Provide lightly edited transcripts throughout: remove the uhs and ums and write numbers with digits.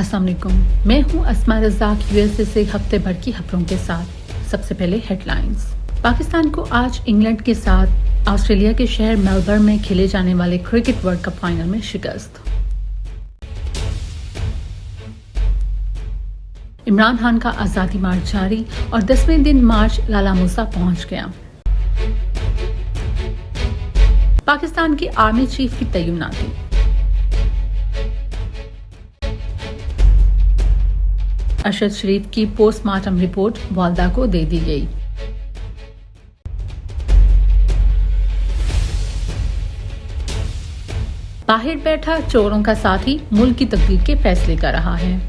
अस्सलाम वालेकुम, मैं हूं अस्मा रज़ाक यूएसए से हफ्ते भर की खबरों के साथ। सबसे पहले हेडलाइंस। पाकिस्तान को आज इंग्लैंड के साथ ऑस्ट्रेलिया के शहर मेलबर्न में खेले जाने वाले क्रिकेट वर्ल्ड कप फाइनल में शिकस्त। इमरान खान का आज़ादी मार्च जारी और 10वें दिन मार्च लाला मूसा पहुंच गया। पाकिस्तान की आर्मी चीफ की तैनाती। अरशद शरीफ की पोस्टमार्टम रिपोर्ट वालदा को दे दी गई। बाहर बैठा चोरों का साथी मुल्क की तकदीर के फैसले कर रहा है।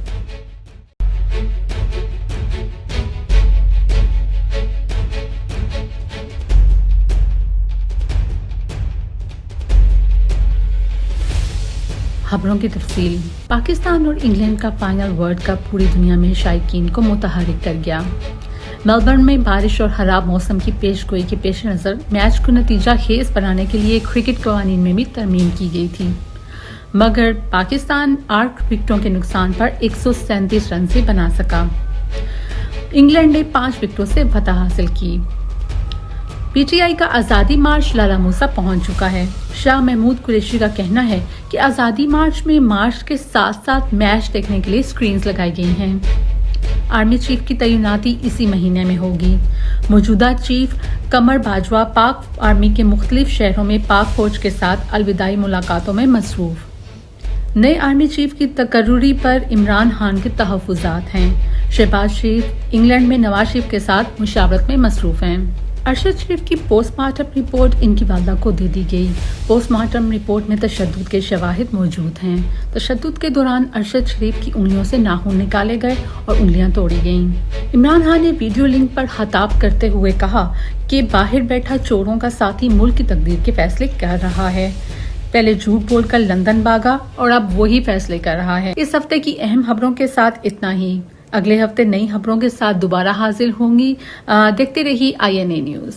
खबरों की तफसील। पाकिस्तान और इंग्लैंड का फाइनल वर्ल्ड कप पूरी दुनिया में शायकीन को मुतहर्रिक कर गया। मेलबर्न में बारिश और खराब मौसम की पेशगोई के पेश नज़र मैच को नतीजा खेज बनाने के लिए क्रिकेट कवानीन में भी तरमीम की गई थी, मगर पाकिस्तान 8 विकेटों के नुकसान पर 137 रन से बना सका। इंग्लैंड ने 5 विकेटों से फतह हासिल की। पीटीआई का आज़ादी मार्च लाला मूसा पहुंच चुका है। शाह महमूद कुरैशी का कहना है कि आज़ादी मार्च में मार्च के साथ साथ मैच देखने के लिए स्क्रीन्स लगाई गई हैं। आर्मी चीफ की तैनाती इसी महीने में होगी। मौजूदा चीफ कमर बाजवा पाक आर्मी के मुख्तलिफ शहरों में पाक फौज के साथ अलविदाई मुलाकातों में मसरूफ। नए आर्मी चीफ की तकर्रुरी पर इमरान खान के तहफ़्फ़ुज़ात हैं। शहबाज शरीफ इंग्लैंड में नवाज शरीफ के साथ मुशावरत में मसरूफ हैं। अरशद शरीफ की पोस्टमार्टम रिपोर्ट इनकी वालदा को दे दी गई। पोस्टमार्टम रिपोर्ट में तशद्दुद के शवाहिद मौजूद हैं। तशद्दुद के दौरान अरशद शरीफ की उंगलियों से नाखून निकाले गए और उंगलियां तोड़ी गईं। इमरान खान ने वीडियो लिंक पर खिताब करते हुए कहा कि बाहर बैठा चोरों का साथी मुल्क की तकदीर के फैसले कर रहा है। पहले झूठ बोलकर लंदन भागा और अब वही फैसले कर रहा है। इस हफ्ते की अहम खबरों के साथ इतना ही। अगले हफ्ते नई खबरों के साथ दोबारा हाजिर होंगी। देखते रहिए INA न्यूज़।